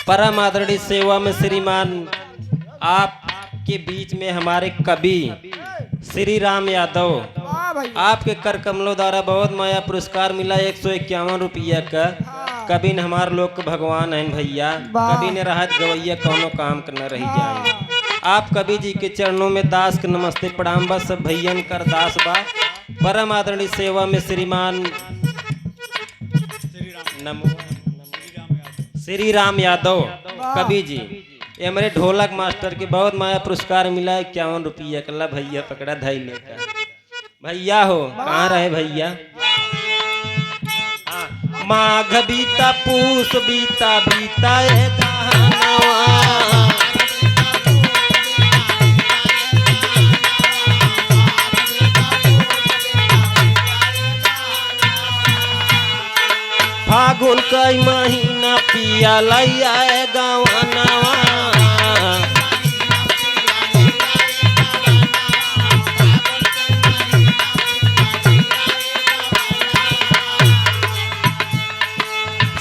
परम आदरणीय सेवा में श्रीमान आपके बीच में हमारे कवि श्री राम यादव, आपके कर कमलों द्वारा बहुत माया पुरस्कार मिला 151 रुपया का। कवि ने हमारे लोग के भगवान हैं भैया, कवि ने राहत गवैया कौनो काम करना रही जाए। आप कवि जी के चरणों में दास के नमस्ते प्रणाम बा, सब भैयन कर दास बा। परम आदरणीय सेवा में श्रीमान श्री राम यादव कवि जी, ये मेरे ढोलक मास्टर के बहुत माया पुरस्कार मिला 51 रुपया कल्ला। भैया पकड़ा धाई लेकर भैया हो कहाँ रहे भैया। माघ बीता पूस बीता बीता फागुन कई महीना पिया लैया गवनवा।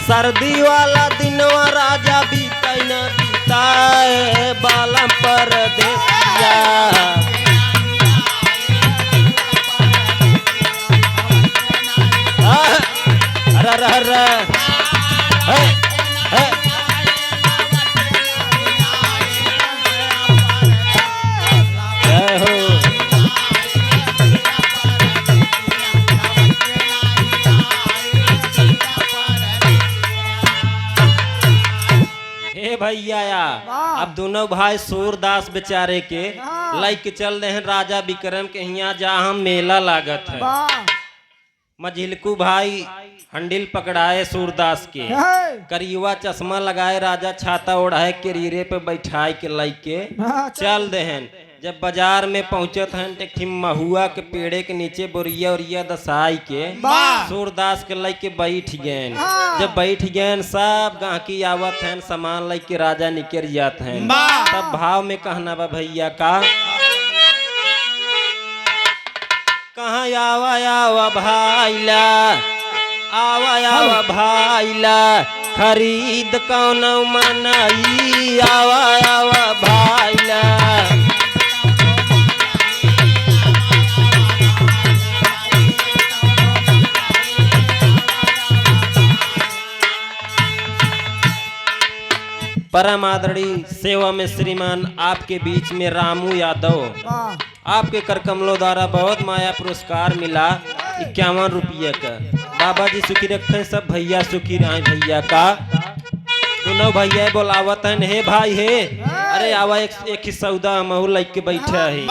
सर्दी वाला दिनवा राजा बीता न बीताए बालम परदेसिया। भैया अब दोनों भाई सूरदास बेचारे के लाइक के चल रहे हैं राजा विक्रम के यहाँ जहाँ मेला लागत है। मझिलकू भाई हंडिल पकड़ाए सूरदास के, करियुआ चश्मा लगाए राजा छाता ओढ़ाए के रीरे पे बैठाए के लाइक के चल देहन। जब बाजार में पहुंचत हैं महुआ के पेड़े के नीचे बोरिया उरिया दसाई के सूरदास के लाइक के बैठ गए। जब बैठ गए सब गाहकी आवत हैं सामान लाइक के राजा निकल जाते हैं। तब भाव में कहना बा भैया का कहाँ आवा आवा भाईला आवा आवा भाईला खरीद कौन मनई आवा आवा भाईला। परम आदरणीय सेवा में श्रीमान आपके बीच में रामू यादव, आपके कर कमलों द्वारा बहुत माया पुरस्कार मिला 51 रुपये का। बाबा जी सुखी रखे सब भैया सुखी रहे भैया का। दोनों भैया बोलावत हैं हे भाई हे अरे आवा एक ही सौदा महू लग के बैठा है।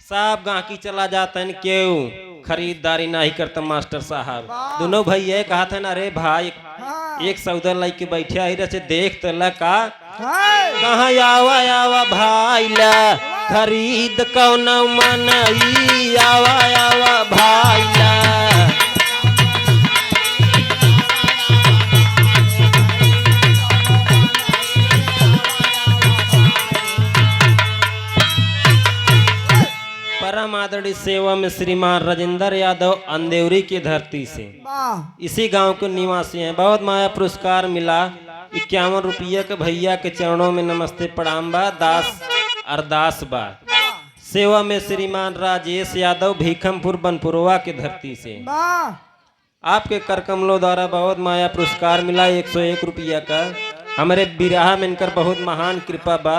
सब गांकी चला जाता है क्यों खरीदारी नहीं करता मास्टर साहब। दोनों भैया कहा था ना अरे भाई एक सौदा लाई के बैठे आई रहे देख तो लगा कहाँ आवा आवा भाईला खरीद कौन मनई आवा आवा भाईला। परम आदरणीय सेवा में श्रीमान राजेंद्र यादव अंदेवरी की धरती से इसी गांव के निवासी हैं। बहुत माया पुरस्कार मिला 51 रुपये के। भैया के चरणों में नमस्ते प्रणाम बा, दास अरदास बा। सेवा में श्रीमान राजेश यादव भीखमपुर बनपुरवा के धरती से आपके कर कमलों द्वारा बहुत माया पुरस्कार मिला 101 रुपया का। हमारे बिराह में इनकर बहुत महान कृपा बा।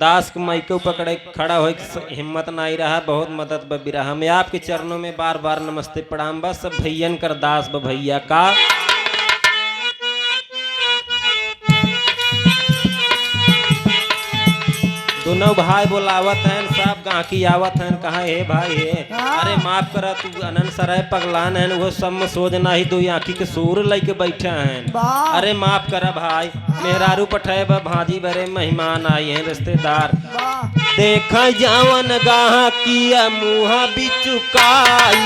दास के माइको पकड़े खड़ा हो हिम्मत नहीं रहा, बहुत मदद बा बिराह में। आपके चरणों में बार बार नमस्ते प्रणाम बा, सब भैयन कर दास बा भैया का। दोनों भाई बोलावत हैं सब गांकी आवत हैं कहा हे भाई हे अरे माफ करा तू अनंत सराय पगलान है वो सब में सोच नहीं दो आँखी के सूर लेके बैठे हैं। अरे माफ करा भाई मेहरारू पठाए भाजी बरे मेहमान आए हैं रिश्तेदार। देखा जावन गाह किया मुँह बिचुकाई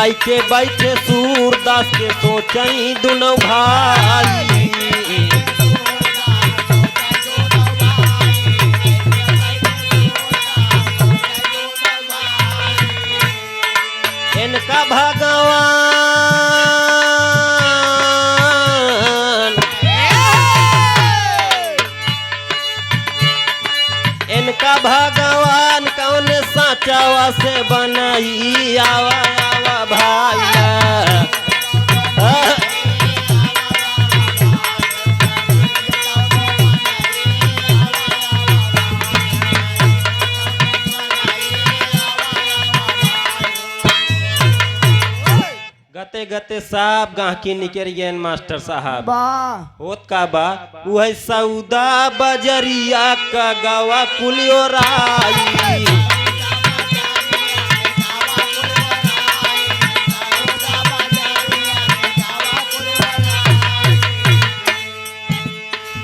लाइके बैठे सूरदास के सोचई दुनो भाई। इनका भगवान कौन साचावा से बनाई आवा आवा भाई। गते गते साहब गाहकी निकल गए मास्टर साहब। होत का बा वह सौदा बजरिया का गवा कुलियोराई।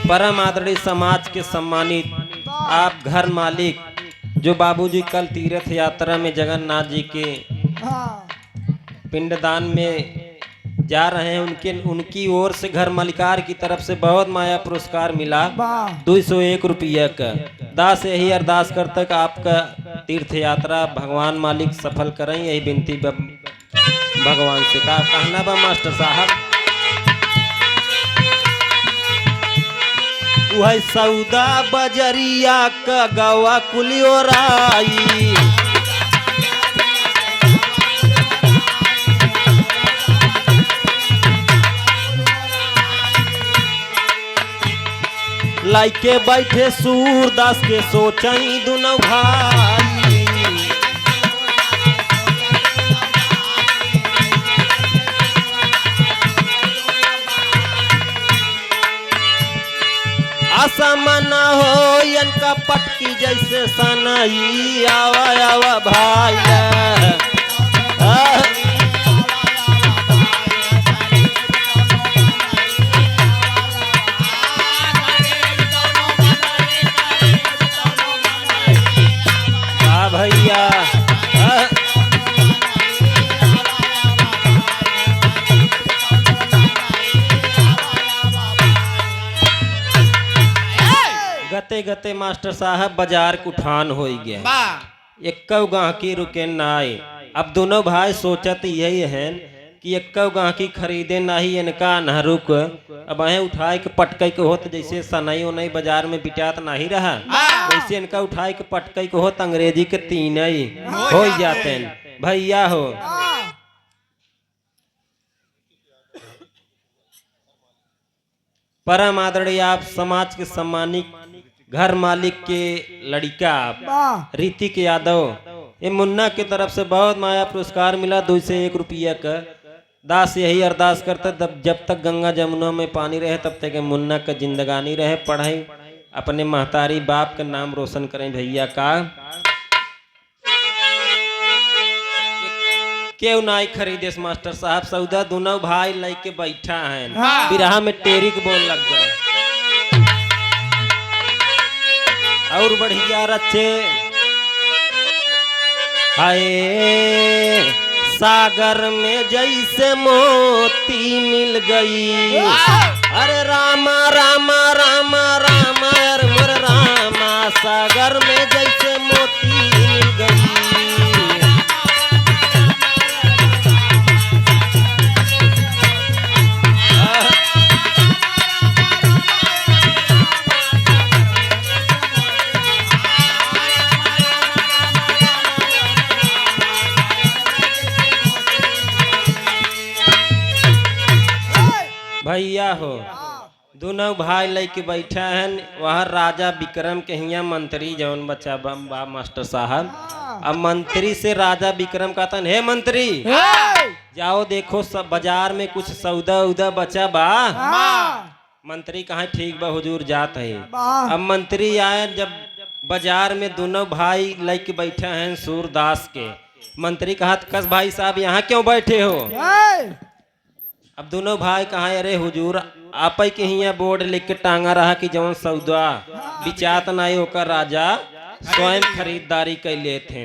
परम आदरणीय समाज के सम्मानित आप घर मालिक जो बाबूजी कल तीर्थ यात्रा में जगन्नाथ जी के पिंडदान में जा रहे हैं, उनकी ओर से घर मालिकार की तरफ से बहुत माया पुरस्कार मिला 201 रुपया का। दास यही अरदास करते कि आपका तीर्थ यात्रा भगवान मालिक सफल करें, यही विनती भगवान से का कहना बा मास्टर साहब। वह सौदा बजरिया का गवा कुलियोराई। लाइके बैठे सूरदास के सोचई दुनो भाई। आसमान हो इनका पटकी जैसे सनई आवा आवा भाई। भैया गते गते मास्टर साहब बाजार कुठान हो गया, एक गाहकी रुके ना आए। अब दोनों भाई सोचत यही है कि एक गाहकी खरीदे नहीं इनका न रुक। अब अहे उठाए के पटकई के होत जैसे सनई उनई बाजार में बिटात नहीं रहा, वैसे इनका उठाए के पटकई के होत अंग्रेजी के तीनई हो जाते हैं भैया हो। परम आदरणीय आप समाज के सम्मानित घर मालिक के लड़का ऋतिक यादव, ये मुन्ना की तरफ से बहुत माया पुरस्कार मिला 201 रुपया का। दास यही अरदास करते जब तक गंगा जमुना में पानी रहे तब तक मुन्ना का जिंदगानी रहे, पढ़ाई अपने महतारी बाप का नाम रोशन करें भैया का। क्यों ना खरीदे मास्टर साहब सौदा दोनों भाई लेके बैठा है, बिरहा में टेरिक बोल लग गए और बढ़िया रचे। हाय सागर में जैसे मोती मिल गई, अरे रामा रामा रामा रामा अरे मोर रामा, सागर में जैसे मोती मिल गई। भैया हो दोनों भाई लेके बैठा है, वह राजा विक्रम के हिया मंत्री जौन बच्चा बा मास्टर साहब। अब मंत्री से राजा विक्रम कहता है, हे मंत्री जाओ देखो सब बाजार में कुछ सौदा उदा बचा बा। मंत्री कहा ठीक बा हुजूर जात है। अब मंत्री आए जब बाजार में दोनों भाई लेके बैठे हैं सूरदास के। मंत्री कहा कस भाई साहब यहाँ क्यों बैठे हो? अब दोनों भाई कहा अरे हुजूर आप के हिया बोर्ड लिख के टांगा रहा कि जवन सौदा बिचात नहीं होकर राजा स्वयं खरीदारी कैले थे।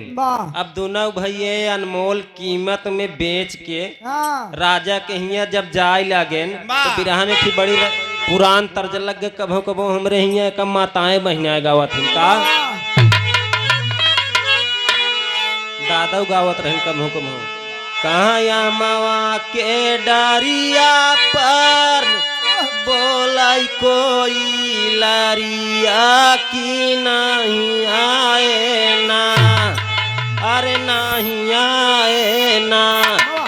अब दोनों भैया अनमोल कीमत में बेच के राजा के हिया जब जाए लगे तो बिरहा में की बड़ी पुरान तर्ज लग गए। कभो कभो हमरे हिया कम माताएं बहना गावत हिन का दादा गावत रहन कभो कभो कहाँ या मावा के डारिया पर बोलाई कोई लारिया की नहीं आए ना, अरे नहीं आए ना,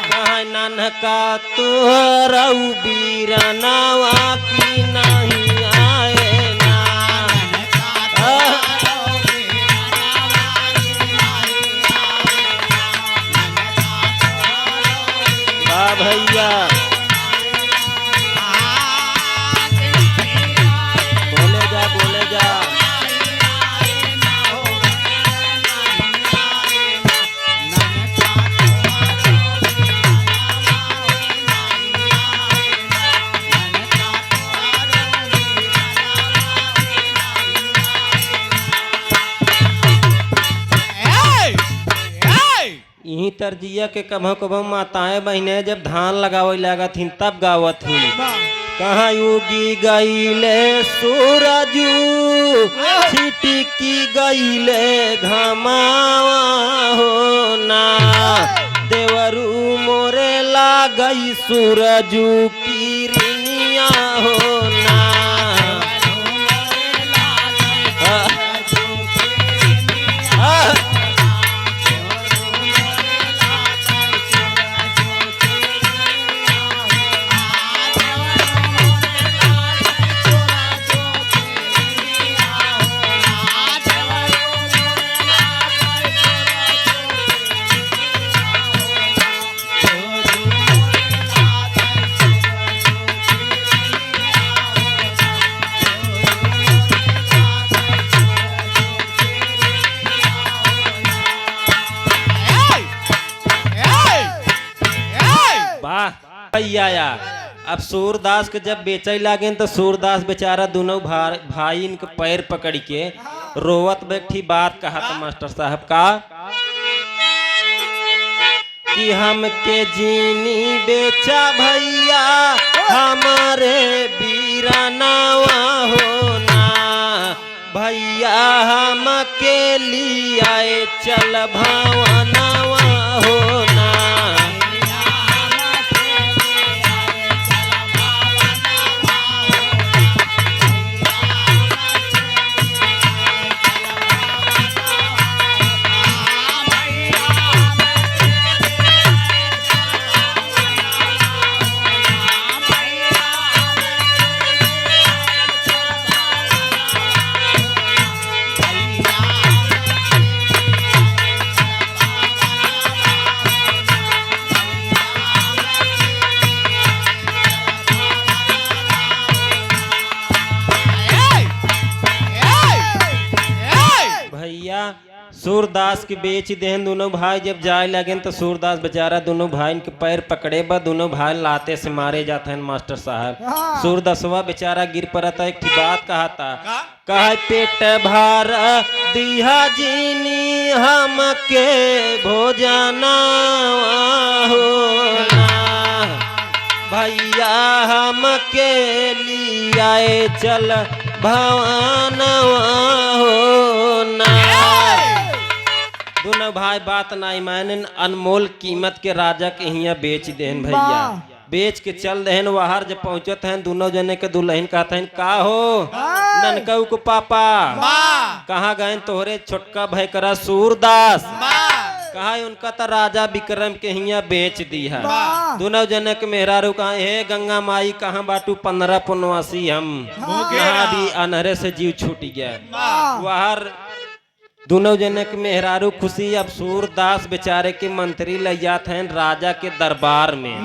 कहाँ ननका तोहरा बीरनावा की नहीं आए ना। भैया बोले जा यही तरजिया के कभो कभो माताएं बहने जब धान लगावे लागत हिन तब गावत हिन कहाँ युगी गईले सूरजू छिटकी गईले घमावा हो ना, देवरू मोरे लागई सूरजू की रिनिया हो ना। भैया अब सूरदास के जब बेचे लागे तो सूरदास बेचारा दोनों भाई इनके पैर पकड़ के रोवत बैठी बात कहा था मास्टर साहब का कि हमके जीनी बेचा भैया हमारे बीरनावा होना, भैया हमके लिए चल भवनवा होना। सूरदास के बेच देहन दोनों भाई जब जाए लगे तो सूरदास बेचारा दोनों भाई के पैर पकड़े बा दोनों भाई लाते से मारे जाते हैं मास्टर साहब। सूरदासवा बेचारा गिर पड़ता एक बात कहा था कहा पेट भार दिया जीनी हमके भोजना होना, भैया हमके लिए चल भवनवा होना। दोनों भाई बात नहीं माने अनमोल कीमत के राजा के हिया बेच देन भैया बेच के चल देहन बाहर जब पहुंचत हैं दोनों जने के दुल्हन कहते हैं का हो ननकऊ को पापा कहाँ गए तोहरे छोटका भाई करा सूरदास कहा उनका तो राजा विक्रम के हिया बेच दी है। दोनों जने के मेहरारू कहा हे गंगा माई कहाँ बाटू 15 पुनवासी हम भी अनहरे से जीव छूट गया बाहर। दोनों जने के मेहरारू खुशी अब सूरदास बेचारे के मंत्री ले जाते हैं राजा के दरबार में।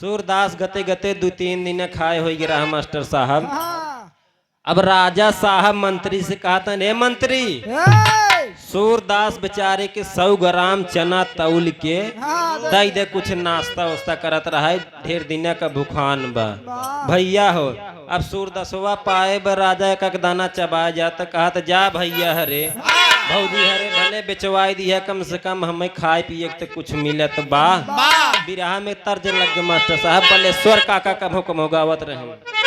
सूरदास गते गते 2-3 दिन खाए हो गिरा मास्टर साहब। अब राजा साहब मंत्री से कहा था हे मंत्री सूरदास बेचारे के 100 ग्राम चना तौल के दई दे कुछ नाश्ता वास्ता करत रहा ढेर दिन का भूखान बा भैया हो। अब सूरदासवा पाए ब राजा का दाना चबा जाता कहा जा भैया हरे भौजी हरे भले बेचवाई दी है, कम से कम हमें खाए पिए के तो कुछ मिलत बा। बिरहा में तर्ज लग गए मास्टर साहब, बलेश्वर काका कभो कभो गावत रहे।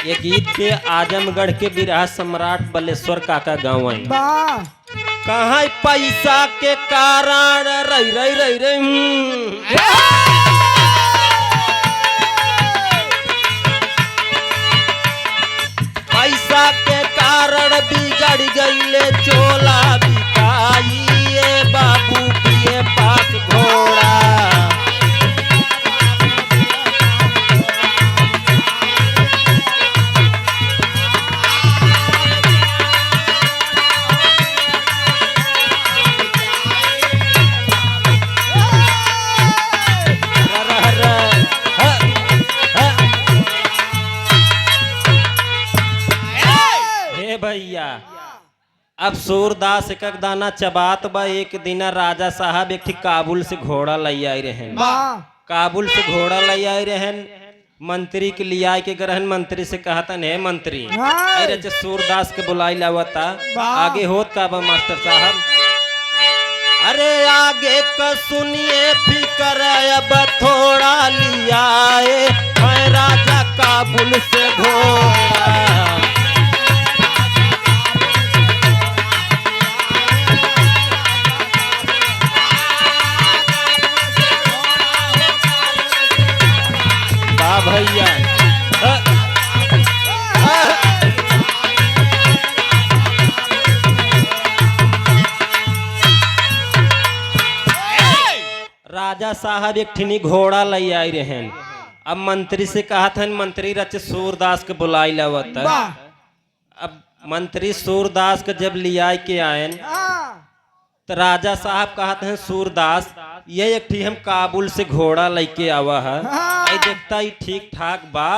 ये गीत के आजमगढ़ के बिरहा सम्राट बलेश्वर काका गाँव है। कहाँ पैसा के कारण रही रही रही रही पैसा के कारण बिगड़ गईले चोला बिकाई बाबू के पास घोड़ा। भैया अब सूरदास एक दाना चबात बा। एक दिन राजा साहब एक काबुल से घोड़ा ले आई रहन। काबुल से घोड़ा ले आई रहन, मंत्री के लिए आए के ग्रहण मंत्री से कहतन है मंत्री अरे सूरदास के बुलाई लावता आगे होत का बा मास्टर साहब। अरे आगे का सुनिए फिकर अब थोड़ा लिया है राजा काबुल से घोड़ा। भैया राजा साहब एक ठिनी घोड़ा ले आई रहन। अब मंत्री से कहा था मंत्री रच सूरदास के बुलाई लावत। अब मंत्री सूरदास के जब लिया के आयन तो राजा साहब कहते हैं सूरदास ये एक ठी हम काबुल से घोड़ा लेके आवा है, देखता ही ठीक ठाक बा।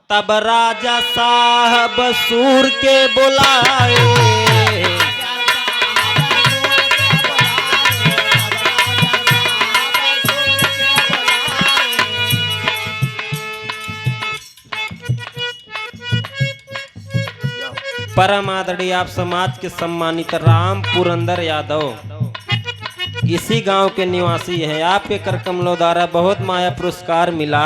तब राजा साहब सूर के बुलाए परम आदरणीय आप समाज के सम्मानित राम पुरंदर यादव इसी गांव के निवासी हैं। आपके कर कमलों द्वारा बहुत माया पुरस्कार मिला।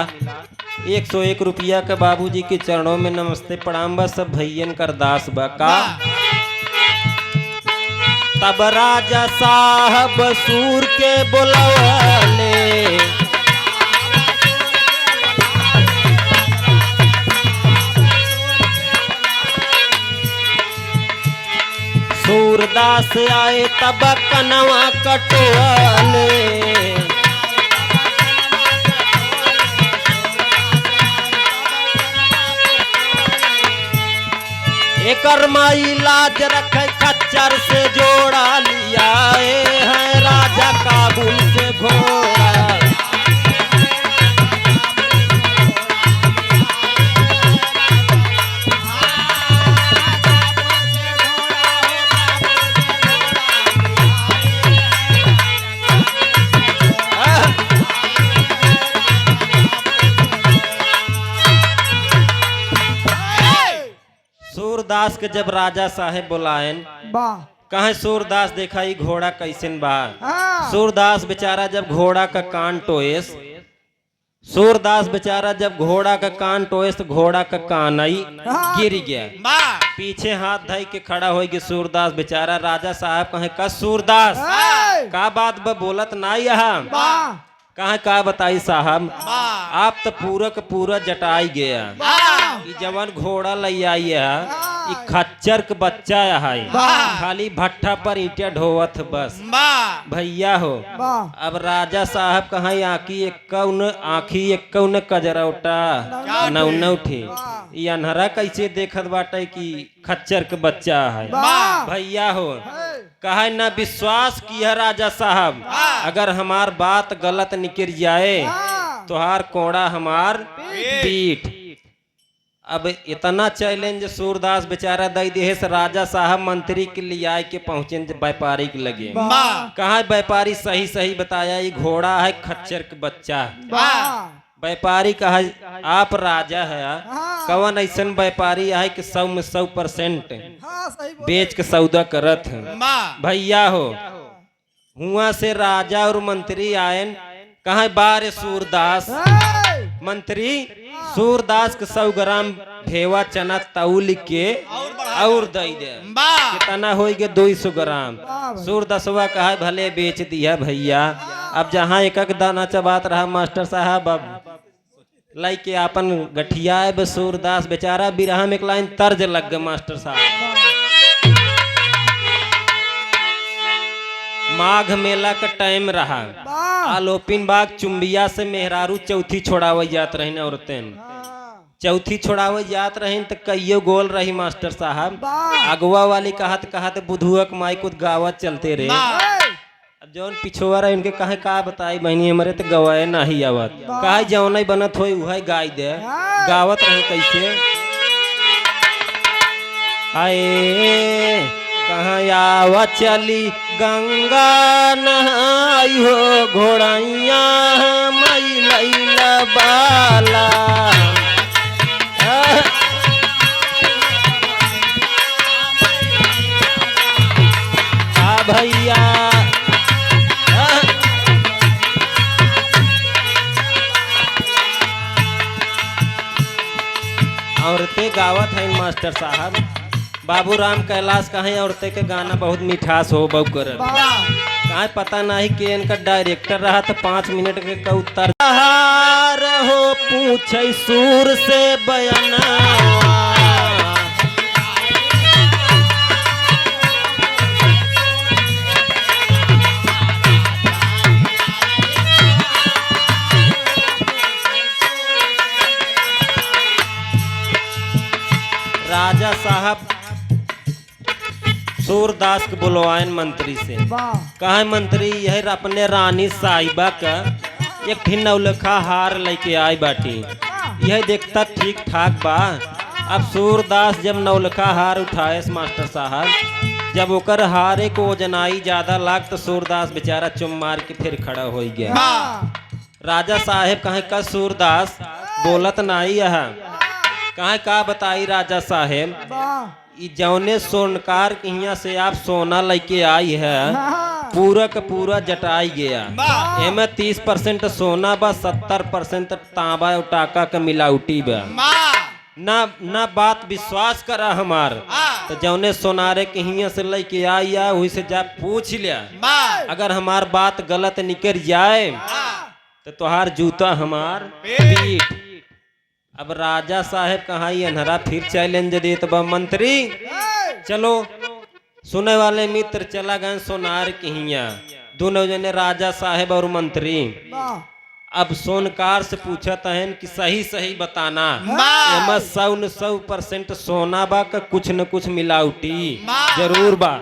101 रुपया के बाबूजी के चरणों में नमस्ते प्रणाम बा। सब भैयन कर दास बा का। तब राजा साहब सूर के बुलवाले सूरदास आए तब कनवा कटवाले एकर माई लाज रखे खच्चर से जोड़ा लिया है राजा काबुल से घोड़ा। सूरदास के जब राजा साहेब बुलायन कहे सूरदास देखा ही घोड़ा कैसन बा। सूरदास बेचारा जब घोड़ा का कान टोएस सूरदास बेचारा जब घोड़ा का कान टोएस तो घोड़ा का कान आई गिर गया। पीछे हाथ धई के खड़ा हो गया सूरदास बेचारा। राजा साहब कहे का सूरदास का बात बा बोलत ना यहाँ कहा का बताई साहब आप तो पूरा का पूरा जटाई गया। ये जवान घोड़ा ले आई है खच्चर के बच्चा है खाली भट्ठा पर ईटा ढोवत बस भैया हो। अब राजा साहब कहा आखी एक कजरौटा नौठी ये अनहरा कैसे देखत बाटे कि खच्चर के बच्चा है भैया हो। कहा न विश्वास किया राजा साहब अगर हमार बात गलत निकल जाए तो हार कोड़ा हमार पीठ। अब इतना चैलेंज सूरदास बेचारा दई दे से राजा साहब मंत्री के लिए आए के पहुंचे व्यापारी के लगे। कहा व्यापारी सही सही बताया, ये घोड़ा है खच्चर के बच्चा। व्यापारी कहा आप राजा है, कवन ऐसा व्यापारी है कि 100 में 100% बेच के सौदा करत है। भैया हो हुआ से राजा और मंत्री आए, कहा बारे सूरदास मंत्री सूरदास के 100 ग्राम भेवा चना तौल के और दई दे। कितना हो गए 200 ग्राम। सूरदासवा कहा भले बेच दिया भैया। अब जहाँ एक एक दाना चबात रहा मास्टर साहब, अब लाई के अपन गठिया है सूरदास बेचारा बिरहा में एक लाइन तर्ज लग गए मास्टर साहब। माघ मेला का टाइम रहा, आलोपिन बाग चुम्बिया से मेहरारू चौथी छोड़ावे जात रही औरतें। चौथी छोड़ावे जात रही तो कईयो गोल रही मास्टर साहब। अगवा वाली कहत कहत बुधुआ माई कुछ गावत चलते रहे। अब जौन पिछुआ रहे उनके कहे का बताई बहनी हमारे तो गवाए नहीं आवत, कहे जौन नहीं बनत हो वह गाय दे। गावत रहे कैसे, आए कहाँ आवा चली गंगा नहाई हो घोड़ैया मई लैला बाला। भैया औरतें गावत है मास्टर साहब। बाबूराम कैलाश कहे औरतें के गाना बहुत मिठास हो बहु कर कहा पता नहीं कि इनका डायरेक्टर रहा था 5 मिनट के उत्तर हो पूछे सूर से बयाना। राजा साहब सूरदास के बुलवायन मंत्री से, कहा मंत्री यह अपने रानी साहिबा का एक नौलखा हार लेके आई बाटी, यह देखता ठीक ठाक बा। अब सूरदास जब नौलखा हार उठाए मास्टर साहब, जब ओकर हारे को वजनाई ज्यादा लाग तो सूरदास बेचारा चुम मार के फिर खड़ा हो गया। राजा साहेब कहे का सूरदास बोलत नहीं है, कहा का बताई राजा साहेब जौने सोनकार यहाँ से आप सोना लेके आई है पूरा का पूरा जटाई गया। एमे 30% सोना बा 70% तांबा और टाका का मिलावटी बा। ना बात विश्वास करा हमार तो जौने सोनारे के यहाँ से लेके आई है वही से जा पूछ लिया, अगर हमार बात गलत निकल जाए तो तुहार जूता हमार पीठ। अब राजा साहेब कहा अनहरा फिर चैलेंज देत बा मंत्री। चलो सुने वाले मित्र चला गए सोनार के हिया, दोनों जने राजा साहेब और मंत्री। अब सोनकार से पूछत है कि सही सही बताना, 100% सोना बा का कुछ न कुछ मिलावटी जरूर बा।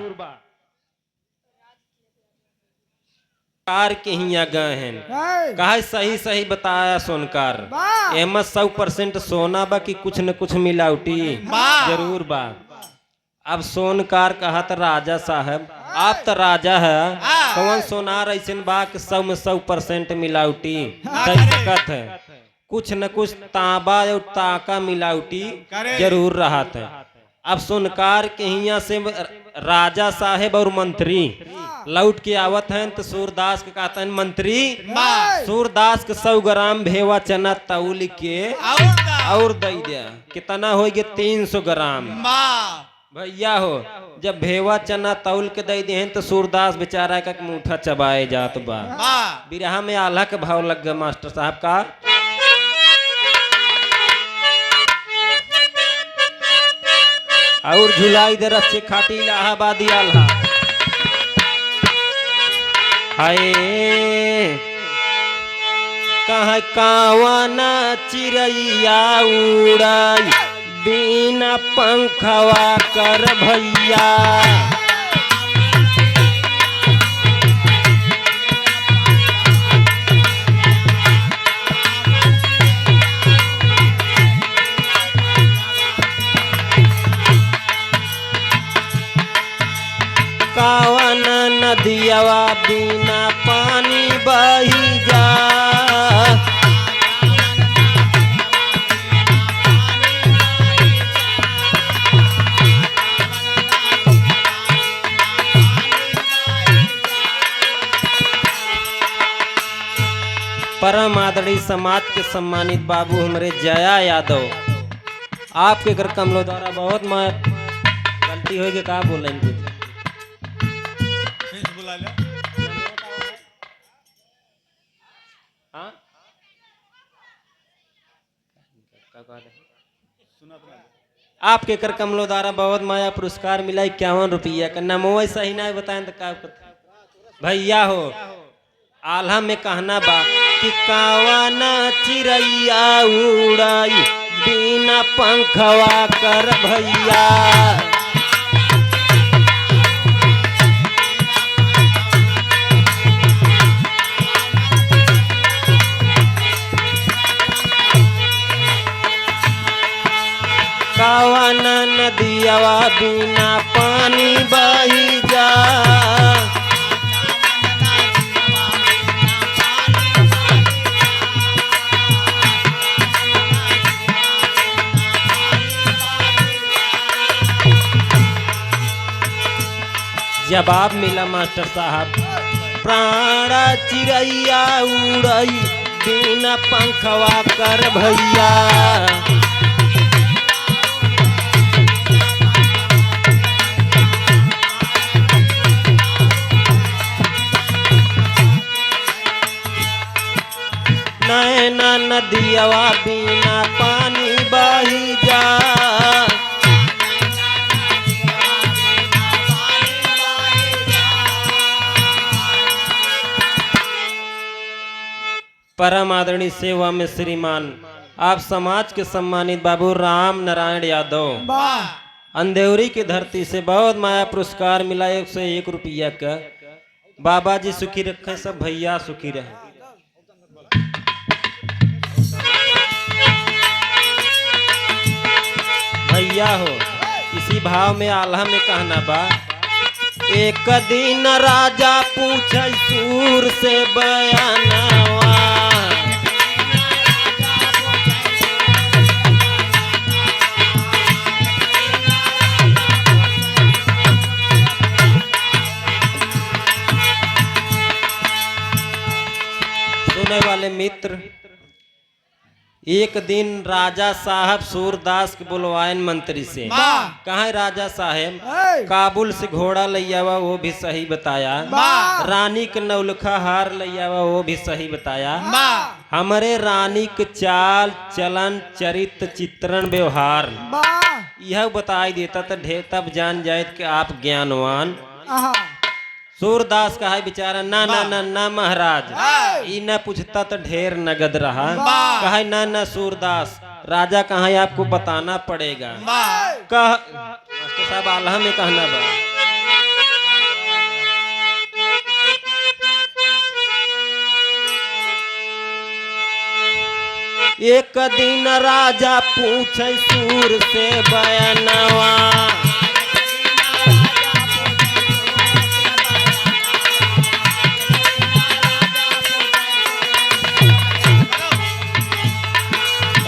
के हिया गए हैं, कहा सही सही बताया सोनकार, एम 100% सोना बा कि कुछ न कुछ मिलावटी जरूर बा। अब सोनकार कहा तो राजा साहब आप तो राजा है, कौन सोनार ऐसे बा कि 100 में 100% मिलावटी सकत है, कुछ न कुछ तांबा और ताका मिलावटी जरूर रहा था। अब सोनकार के हिया से राजा साहेब और मंत्री लौट के आवत हैं तो सूरदास के कहते हैं मंत्री सूरदास के 100 ग्राम भेवा चना तौल के और दे दिया। कितना हो गया 300 ग्राम। भैया हो जब भेवा चना तौल के दे दिए तो सूरदास बेचारा का मुठा चबाए जात बा। बिरहा में आल्हा के भाव लग गया मास्टर साहब का, और झुलाई दे रस्से खाटी इलाहाबादी आल्हा। हाय कहाँ कावना चिड़ैया उड़ाई बिना पंखवा कर भैया। नदियावा बिना पानी बही जा। परम आदरणीय समाज के सम्मानित बाबू हमारे जया यादव, आपके घर कमलों द्वारा बहुत गलती हो गई, कहा बोल रहे आपके कर कमलों द्वारा बहुत माया पुरस्कार मिला 51 रुपया का। नमो सही ना बताएं तो क्या भैया हो। आल्हा में कहना बा कि कावाना चिड़ैया उड़ाई बिना पंखवा कर भैया। कावाना नदियावा बिना पानी बही जा। जवाब मिला मास्टर साहब, प्राणा चिड़ैया उड़ई बिना पंखवा कर भैया। नैना नदियावा बिना पानी बही जा। परम आदरणीय सेवा में श्रीमान आप समाज के सम्मानित बाबू राम नारायण यादव, अंधेरी की धरती से बहुत माया पुरस्कार मिला 101 रुपया का। बाबा जी सुखी रखे, सब भैया सुखी रहे। भैया हो इसी भाव में आल्हा में कहना बा, एक दिन राजा पूछे सूर से बयानवा। सुनने वाले मित्र, एक दिन राजा साहब सूरदास के बुलवायन मंत्री से। कहा है राजा साहब? काबुल से घोड़ा लियावा, वो भी सही बताया। रानी के नौलखा हार लियावा, वो भी सही बताया। हमारे रानी के चाल चलन चरित्र चित्रण व्यवहार यह बताई देता तो ढेर तब जान जाए कि आप ज्ञानवान। सूरदास का है बेचारा, ना ना ना ना महाराज, ई न पूछता तो ढेर नगद रहा। कहा ना ना सूरदास, राजा कहा है आपको बताना पड़ेगा। कह मास्टर साहब आल्हा में कहना बा, एक दिन राजा पूछे सूर से बयानवा।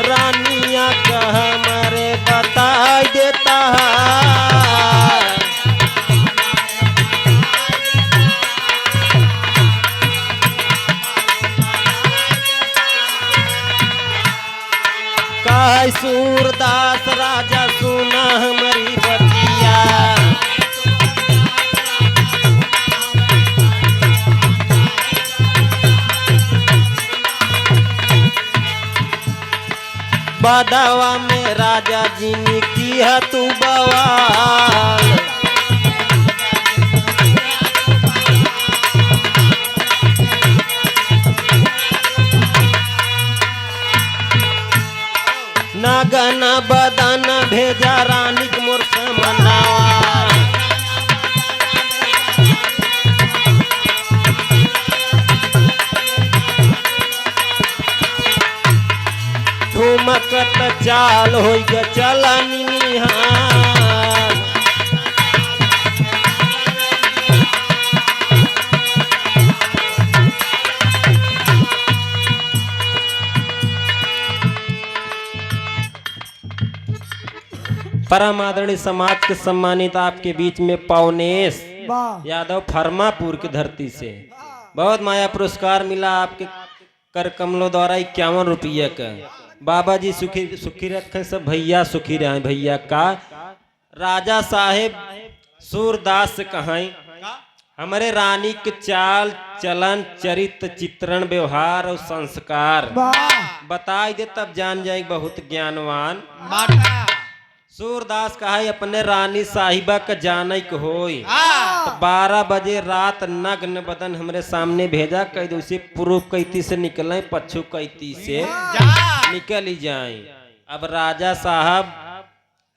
रानिया कह मरे बता देता कह सूरदास राजा सुना हमारी बतिया। बदावा में राजा जी ने किया तू बवाल। नगन बदन भेजा रानी के मोर मनावा। ठुमकत चाल हो गया चलनी निहार। परम आदरणीय समाज के सम्मानित आपके बीच में पवनेश यादव फरमापुर की धरती से बहुत माया पुरस्कार मिला आपके कर कमलों द्वारा 51 रुपये का। बाबा जी सुखी सुखी रखे, सब भैया सुखी रहे। भैया का राजा साहेब सूरदास से कहाई हमारे रानी के चाल चलन चरित्र चित्रण व्यवहार और संस्कार बताई दे तब जान जाए बहुत ज्ञानवान। सूरदास कहा अपने रानी साहिबा का जाने को होई तो 12 बजे रात नग्न बदन हमरे सामने भेजा कह दो उसे पूर्व कैती से निकले पश्चिम कैती से निकल ही जाए। अब राजा साहब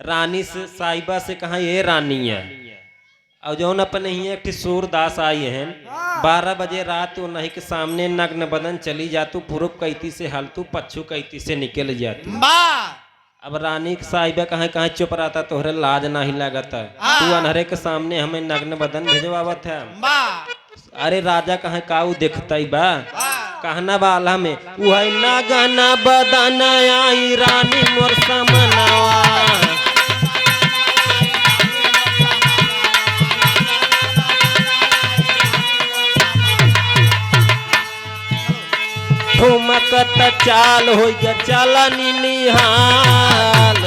रानी से साहिबा से कहा ये रानी है और जौन अपने ही एक सूरदास आई हैं 12 बजे रात तो नहीं के सामने नग्न बदन चली जातू पूर्व कैती से हलतू पश्चिम कैती से निकल जातू। अब रानी साहिबा कहाँ कहाँ चुप रहता तोहरे लाज नहीं लगता तू अनहरे के सामने हमें नग्न बदन भेजवावत है। अरे राजा कहाँ काऊ देखता बा कहना बाला में वही नगन बदन आई रानी मोर समनवा ठुमकत चाल हो गया चलनी निहाल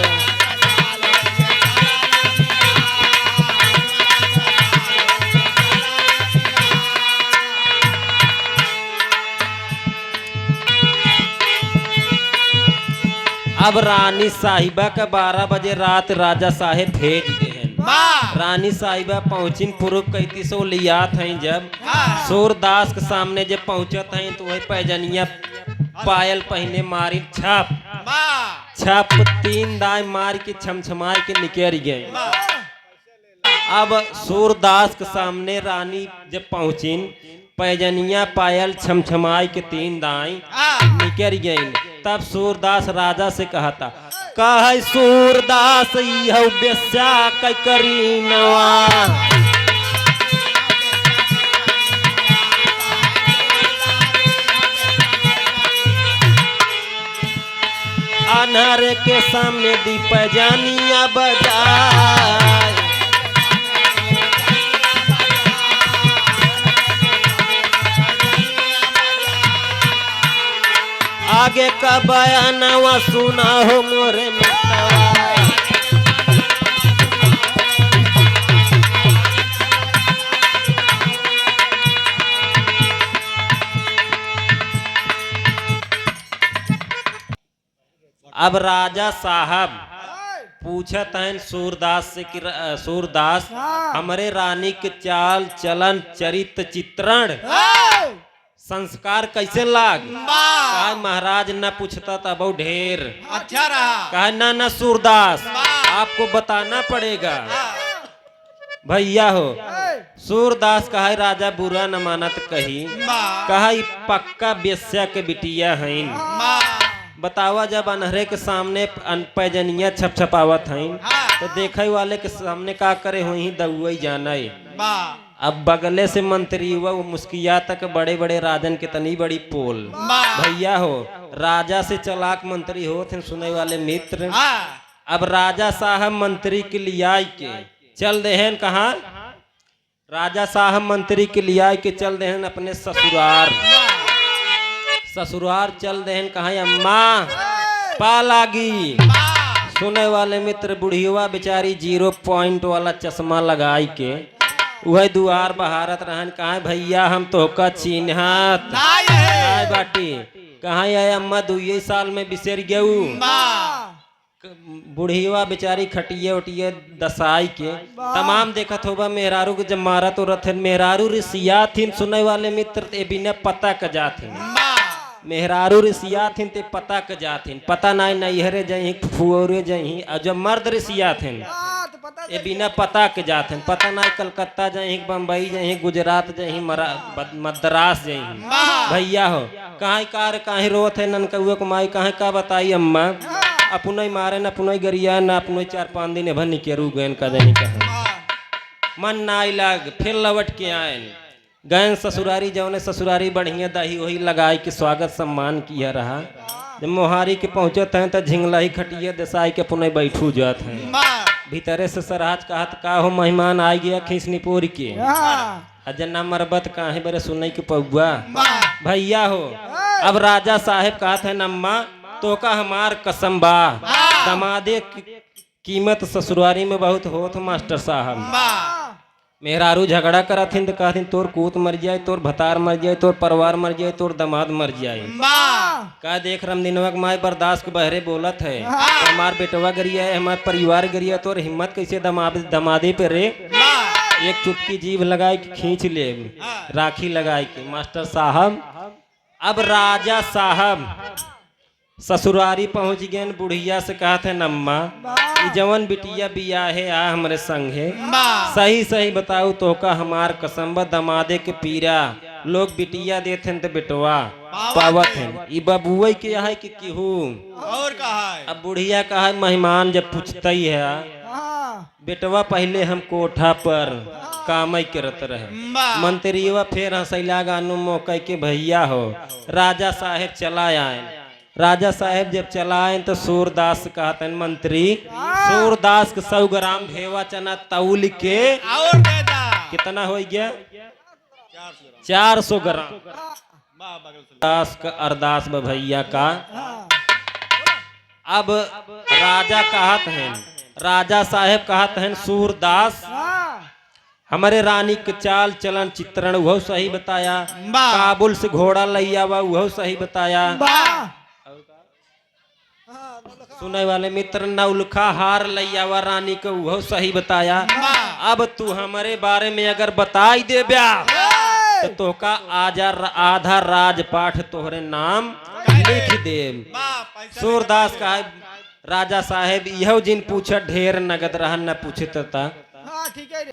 अब रानी साहिबा का 12 बजे रात राजा साहेब भेज दे रानी साहिबा पहुंचिन पूर्व कैती सो लिया थे जब सूरदास के सामने जब पहुंचत हैं तो वही पैजनिया पायल पहने मारी छप छप 3 दाई मार के छमछमाए के निकल गए। अब सूरदास के सामने रानी जब पहुंचिन पैजनिया पायल छमछमाए के 3 दाई निकल गई। तब सूरदास राजा से कहा था कह सूरदास बेस्या कै करी नवा अनहरे के सामने दीप जानिया बजाए आगे का बयानवा सुना हो मोरे मितवा। अब राजा साहब पूछत हैं सूरदास से कि सूरदास हमारे रानी के चाल चलन चरित्र चित्रण संस्कार कैसे लाग कहा महाराज न पूछता था बहुत ढेर अच्छा रहा कहा ना सूरदास आपको बताना पड़ेगा भैया हो। सूरदास कहा राजा बुरा न मानत कही कहा पक्का बेस्या के बिटिया हैं बतावा जब अनहरे के सामने पैजनिया छपछपावत हैं तो देखे वाले के सामने का करे हो ही दउई जाना है। अब बगले से मंत्री हुआ वो मुस्किया तक बड़े बड़े राजन के तनी बड़ी पोल भैया हो राजा से चलाक मंत्री होते सुने वाले मित्र। अब राजा साहब मंत्री के लिया के चल देहन कहा राजा साहब मंत्री के लिया के चल देहन अपने ससुराल चल देहन कहा अम्मा पा लागी सुने वाले मित्र बुढ़िया बेचारी 0 पॉइंट वाला चश्मा लगाई के वह दुआर बहारत रहन कहा भैया हम तो का चिन्हत बाटी कहा आया अम्मा 2 साल में बिसर गऊ बुढ़िया बेचारी खटिए उटिए दसाई के तमाम देखत होगा मेहरारू के जब मारा तो रथ मेहरारू रिसिया थी सुने वाले मित्र ते बिना पता क जाथिन मेहरारू रिसिया थी ते पता क जाथिन पता नहीं नैहरे जही फुओरे जही और जब मर्द रिसिया थे ये बिना पता के जाते पता नहीं कलकत्ता जही बम्बई जही गुजरात जही मद्रास जही भैया हो कहाँ कार कहीं रोत है ननकुआ कुमाई कहाँ का बताई अम्मा अपनो ही मारे न अपनो ही गरिया न अपनो 4-5 दिन भर निकेरू गए का जनी कहा मन ना लग फिर लौट के आए गए ससुरारी जौने ससुरारी बढ़िया दही वही लगाई के स्वागत सम्मान किया रहा जब मोहारी के पहुंचत हैं तो झिंगला ही खटिए देसाई के पुनः बैठू जात हैं भीतरे से सराज कहत का हो मेहमान आ गया खींचनीपुर के हाँ अजना मरबत काहे बरे सुनई के पौआ भैया हो। अब राजा साहेब कहत है नम्मा तो का हमार कसम बा दमादे की कीमत ससुरारी में बहुत होत मास्टर साहब। मेहरारू झगड़ा करथिन तो कहथिन तोर कूत मर जाए, तोर भतार मर जाए, तोर परिवार मर जाए, तोर दमाद मर जाए। का देख रमदिनवा के माए बर्दाश्त के बहरे बोलत है हमार बेटवा गरिया है, हमार परिवार गरिया, तोर हिम्मत कैसे दमादे पे रे। एक चुटकी जीभ लगाए के खींच ले राखी लगाए के मास्टर साहब। अब राजा साहब ससुरारी पहुंच गए, बुढ़िया से कहा थे नम्मा ई जवन बिटिया बियाहे आ हमरे संगे सही सही बताऊ तो का हमार कसम बा दमादे के पीरा लोग बिटिया देते तो बेटवा पावत है ई बबुआ के है कि केहू और कहा है? अब बुढ़िया कहा मेहमान जब पूछता ही है बेटवा पहले हम कोठा पर काम करत रहे मंत्रीवा फिर हंसैला गानू मौका के भैया हो। राजा साहेब चला आए, राजा साहेब जब चलाए तो सूरदास कहते मंत्री सूरदास के 100 ग्राम भेवा चना तौल के और दे दा। कितना हो गया 400 ग्राम दास का अरदास भैया का। अब राजा कहत हैं राजा साहेब कहत हैं सूरदास हमारे रानी के चाल चलन चित्रण वह सही बताया, काबुल से घोड़ा लैया वह सही बताया, सुने वाले मित्र नौलखा हार लैयावा रानी को वह सही बताया। अब तू हमारे बारे में अगर बताई दे ब्या तो तोका आधा राजपाठ तोहरे नाम लिख दे। सूरदास का राजा साहेब यह जिन पूछा ढेर नगद रहन न पूछे ता ठीक है।